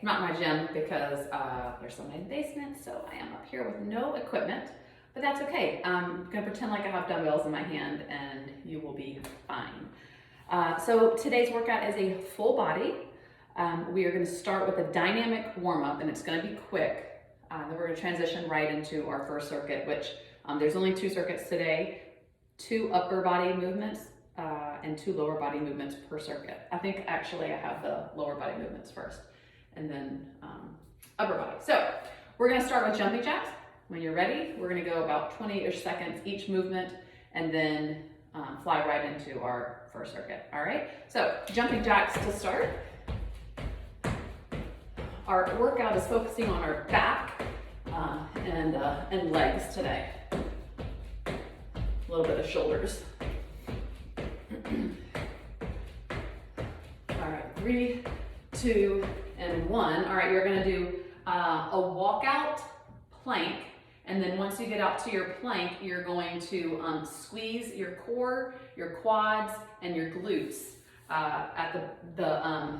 I'm not in my gym because there's somebody in the basement, so I am up here with no equipment, but that's okay. I'm gonna pretend like I have dumbbells in my hand and you will be fine. So today's workout is a full body. We are gonna start with a dynamic warm-up and it's gonna be quick. Then we're gonna transition right into our first circuit, which there's only 2 circuits today, 2 upper body movements and 2 lower body movements per circuit. I think actually I have the lower body movements first and then upper body. So we're gonna start with jumping jacks. When you're ready, we're gonna go about 20-ish seconds each movement and then fly right into our first circuit, all right? So jumping jacks to start. Our workout is focusing on our back and legs today. A little bit of shoulders. All right, 3, 2, and 1. All right, you're gonna do a walkout plank, and then once you get out to your plank, you're going to squeeze your core, your quads, and your glutes at the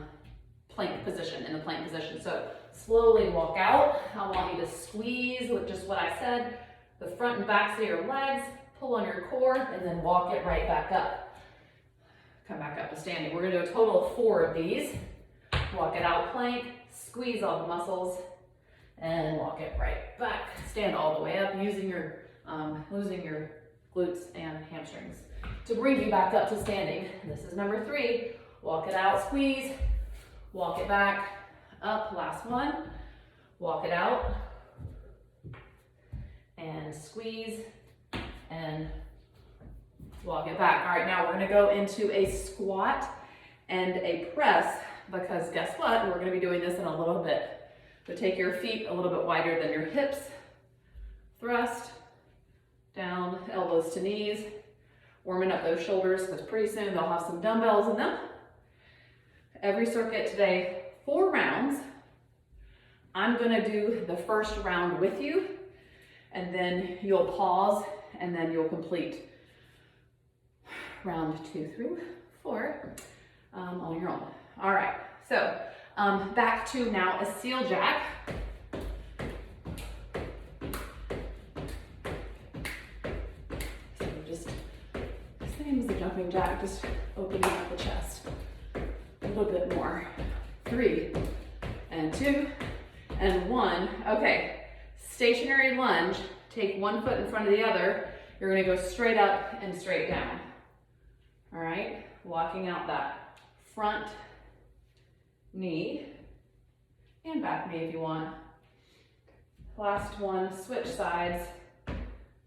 plank position, in the plank position. So slowly walk out. I want you to squeeze with just what I said, the front and backs of your legs, pull on your core, and then walk it right back up. Come back up to standing. We're gonna do a total of 4 of these. Walk it out, plank, squeeze all the muscles, and walk it right back. Stand all the way up, using your, losing your glutes and hamstrings to bring you back up to standing. This is number 3. Walk it out, squeeze, walk it back, up, last one. Walk it out, and squeeze, and walk it back. All right, now we're gonna go into a squat and a press, because guess what? We're gonna be doing this in a little bit. So take your feet a little bit wider than your hips, thrust, down, elbows to knees, warming up those shoulders, because pretty soon they'll have some dumbbells in them. Every circuit today, 4 rounds. I'm gonna do the first round with you, and then you'll pause, and then you'll complete round 2 through 4 on your own. All right, so back to now a seal jack. So just same as the jumping jack, just opening up the chest a little bit more. 3 and 2 and 1. Okay, stationary lunge. Take one foot in front of the other. You're gonna go straight up and straight down. All right, walking out that front knee and back knee if you want. Last one, switch sides,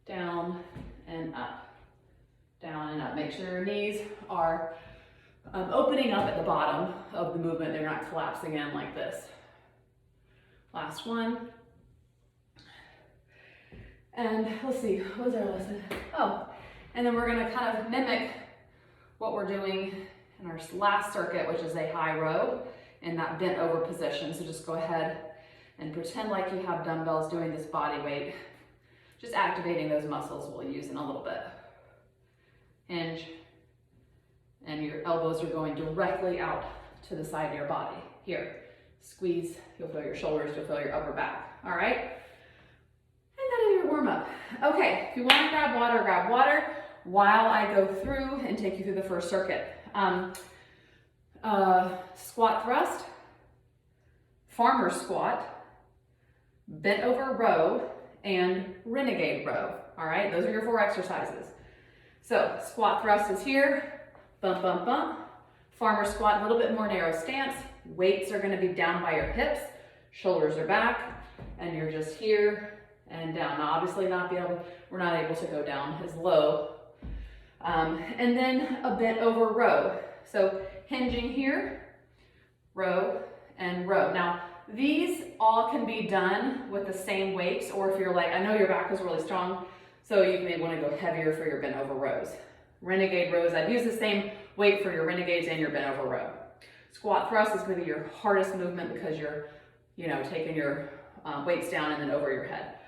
down and up, down and up. Make sure your knees are opening up at the bottom of the movement. They're not collapsing in like this. Last one. And let's see, what was our lesson? Oh, and then we're gonna kind of mimic what we're doing in our last circuit, which is a high row in that bent over position. So just go ahead and pretend like you have dumbbells doing this body weight, just activating those muscles we'll use in a little bit. Hinge, and your elbows are going directly out to the side of your body. Here, squeeze, you'll feel your shoulders, you'll feel your upper back, all right? And that is your warm up. Okay, if you wanna grab water while I go through and take you through the first circuit. Squat thrust, farmer squat, bent over row, and renegade row. All right, those are your 4 exercises. So squat thrust is here, bump, bump, bump. Farmer squat, a little bit more narrow stance. Weights are gonna be down by your hips, shoulders are back, and you're just here and down. Now obviously we're not able to go down as low. And then a bent over row. So hinging here, row and row. Now these all can be done with the same weights, or if you're like, I know your back is really strong, so you may want to go heavier for your bent over rows. Renegade rows, I'd use the same weight for your renegades and your bent over row. Squat thrust is going to be your hardest movement because you're, taking your weights down and then over your head.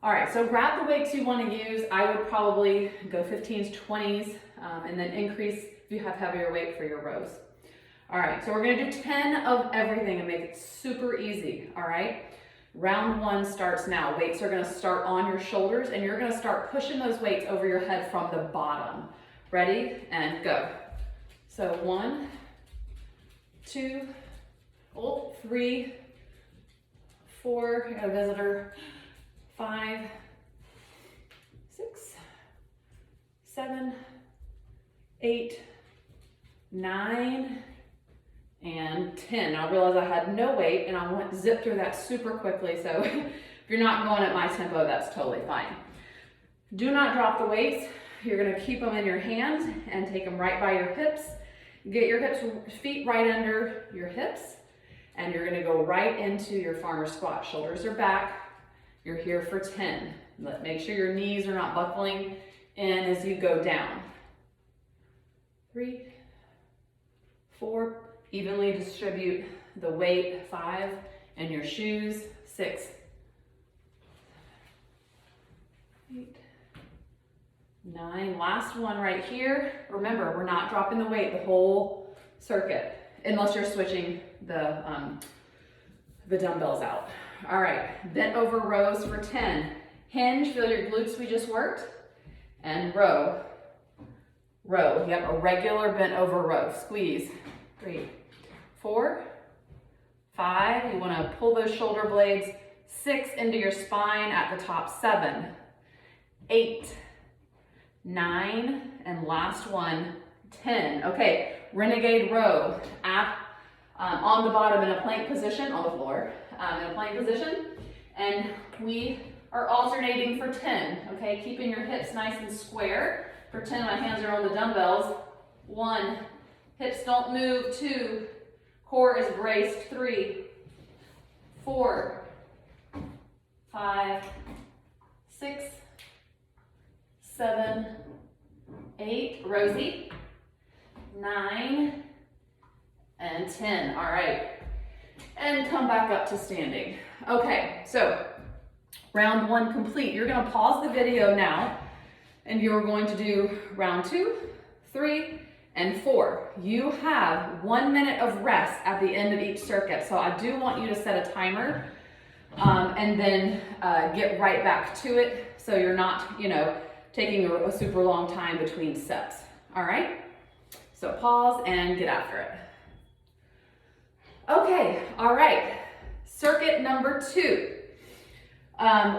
All right, so grab the weights you want to use. I would probably go 15s, 20s, and then increase if you have heavier weight for your rows. All right, so we're gonna do 10 of everything and make it super easy, all right? Round one starts now. Weights are gonna start on your shoulders and you're gonna start pushing those weights over your head from the bottom. Ready? And go. So 1, 2, 3, 4, I got a visitor, 5, 6, 7, 8, 9, and 10. Now I realize I had no weight and I want to zip through that super quickly, so if you're not going at my tempo, that's totally fine. Do not drop the weights. You're gonna keep them in your hands and take them right by your hips. Get your feet right under your hips, and you're gonna go right into your farmer squat. Shoulders are back. You're here for 10. Make sure your knees are not buckling in as you go down. 3, 4, evenly distribute the weight, 5, and your shoes, 6, 8, 9, last one right here. Remember, we're not dropping the weight the whole circuit, unless you're switching the dumbbells out. All right, bent over rows for 10. Hinge, feel your glutes we just worked, and row. Row, yep, a regular bent over row. Squeeze, 3, 4, 5, you wanna pull those shoulder blades, 6 into your spine at the top, 7, 8, 9, and last one, 10. Okay, Renegade Row, on the bottom in a plank position, on the floor, in a plank position, and we are alternating for 10, okay? Keeping your hips nice and square. For 10, my hands are on the dumbbells. 1, hips don't move. 2, core is braced. 3, 4, 5, 6, 7, 8, Rosie, 9, and 10. All right, and come back up to standing. Okay, so round one complete. You're gonna pause the video now, and you're going to do round 2, 3, and 4. You have 1 minute of rest at the end of each circuit. So I do want you to set a timer and then get right back to it, so you're not, taking a super long time between sets. All right? So pause and get after it. Okay, all right. Circuit number 2.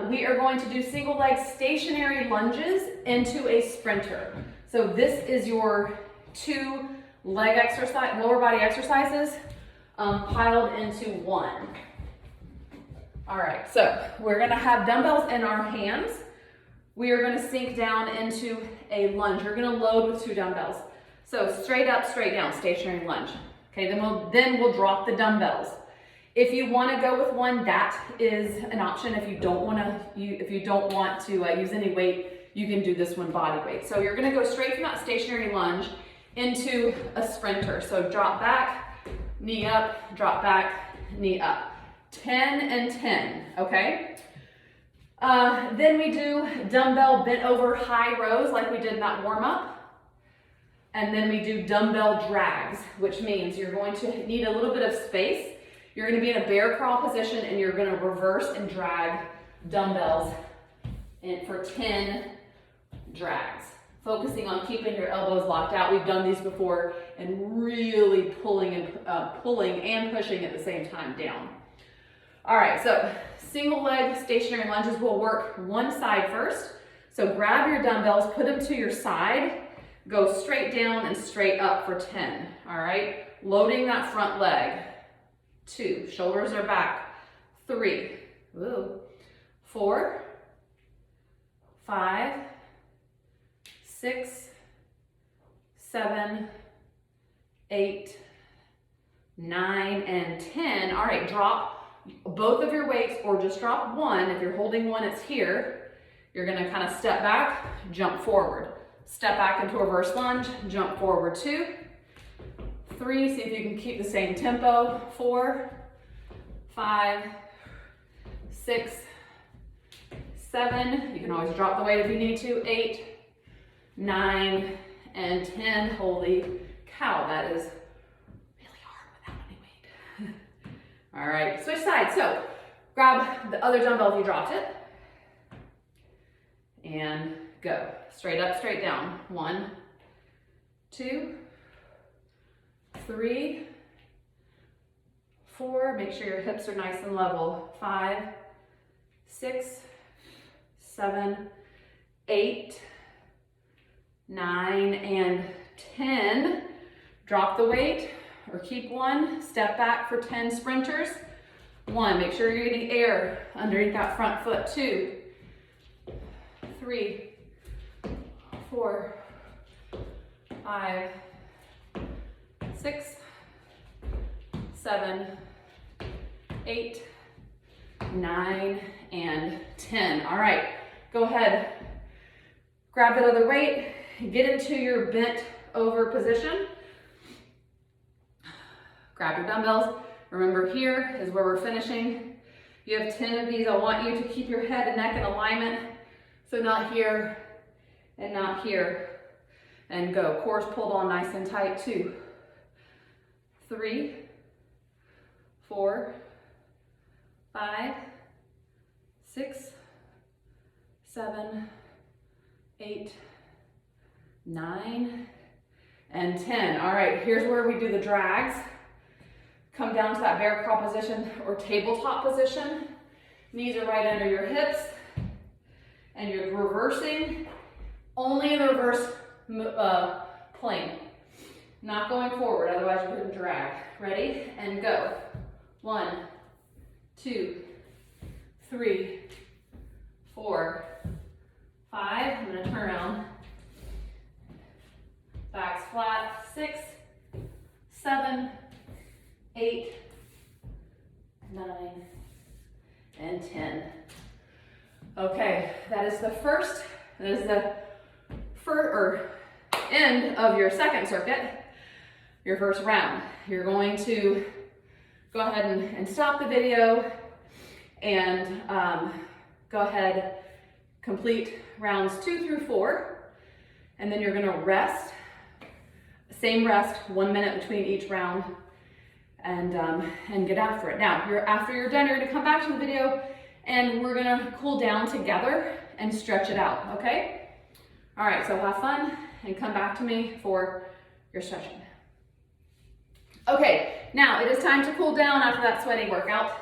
We are going to do single leg stationary lunges into a sprinter. So this is your 2 leg exercise, lower body exercises piled into one. All right, so we're gonna have dumbbells in our hands. We are gonna sink down into a lunge. You're gonna load with 2 dumbbells. So straight up, straight down, stationary lunge. Okay, then we'll drop the dumbbells. If you want to go with 1, that is an option. If you don't want to use any weight, you can do this one body weight. So you're going to go straight from that stationary lunge into a sprinter. So drop back, knee up, drop back, knee up. 10 and 10, okay? Then we do dumbbell bent over high rows like we did in that warm up. And then we do dumbbell drags, which means you're going to need a little bit of space. You're going to be in a bear crawl position and you're going to reverse and drag dumbbells in for 10 drags. Focusing on keeping your elbows locked out. We've done these before, and really pulling and pushing at the same time down. All right, so single leg stationary lunges will work one side first. So grab your dumbbells, put them to your side, go straight down and straight up for 10. All right, loading that front leg. 2, shoulders are back. 3, 4, 5, 6, 7, 8, 9, and 10. All right, drop both of your weights or just drop one. If you're holding one, it's here. You're gonna kind of step back, jump forward. Step back into a reverse lunge, jump forward 2, 3, see if you can keep the same tempo. 4, 5, 6, 7. You can always drop the weight if you need to. 8, 9, and 10. Holy cow, that is really All right, switch sides. So grab the other dumbbell if you dropped it. And go. Straight up, straight down. 1, 2, 3, 4. Make sure your hips are nice and level. 5, 6, 7, 8, 9, and 10. Drop the weight or keep 1. Step back for 10 sprinters. 1, make sure you're getting air underneath that front foot. 2, 3, 4, 5, 6, 7, 8, 9, and 10. All right, go ahead. Grab that other weight, get into your bent over position. Grab your dumbbells. Remember, here is where we're finishing. You have 10 of these. I want you to keep your head and neck in alignment. So not here and not here. And go. Cores pulled on nice and tight. 2, 3, 4, 5, 6, 7, 8, 9, and 10. All right, here's where we do the drags. Come down to that bear crawl position or tabletop position. Knees are right under your hips. And you're reversing only in the reverse plane. Not going forward, otherwise you're going to drag. Ready? And go. 1, 2, 3, 4, 5. I'm going to turn around. Back's flat. 6, 7, 8, 9, and 10. Okay, that is the end of your second circuit, your first round. You're going to go ahead and stop the video and go ahead, complete rounds 2 through 4, and then you're gonna rest, same rest, 1 minute between each round, and get after it. Now, after you're done, you're gonna come back to the video and we're gonna cool down together and stretch it out, okay? All right, so have fun and come back to me for your stretching. Okay, now it is time to cool down after that sweaty workout.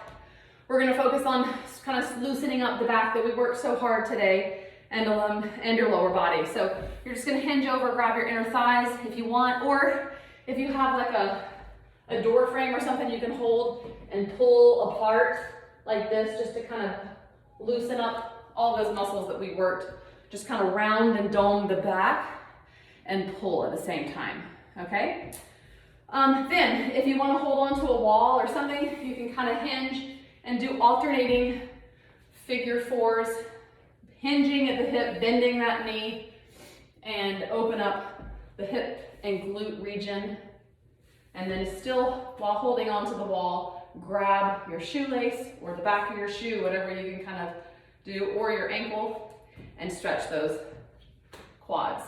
We're gonna focus on kind of loosening up the back that we worked so hard today and your lower body. So you're just gonna hinge over, grab your inner thighs if you want, or if you have like a door frame or something you can hold and pull apart like this just to kind of loosen up all those muscles that we worked. Just kind of round and dome the back and pull at the same time, okay? Then if you want to hold onto a wall or something, you can kind of hinge and do alternating figure 4s, hinging at the hip, bending that knee, and open up the hip and glute region. And then still, while holding onto the wall, grab your shoelace or the back of your shoe, whatever you can kind of do, or your ankle, and stretch those quads.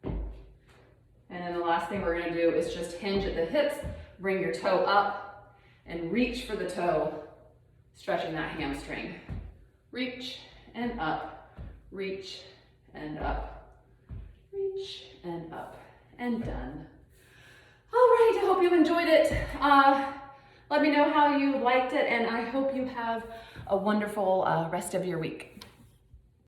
And then the last thing we're gonna do is just hinge at the hips, bring your toe up, and reach for the toe, stretching that hamstring. Reach and up, reach and up, reach and up, and done. All right, I hope you enjoyed it. Let me know how you liked it, and I hope you have a wonderful rest of your week.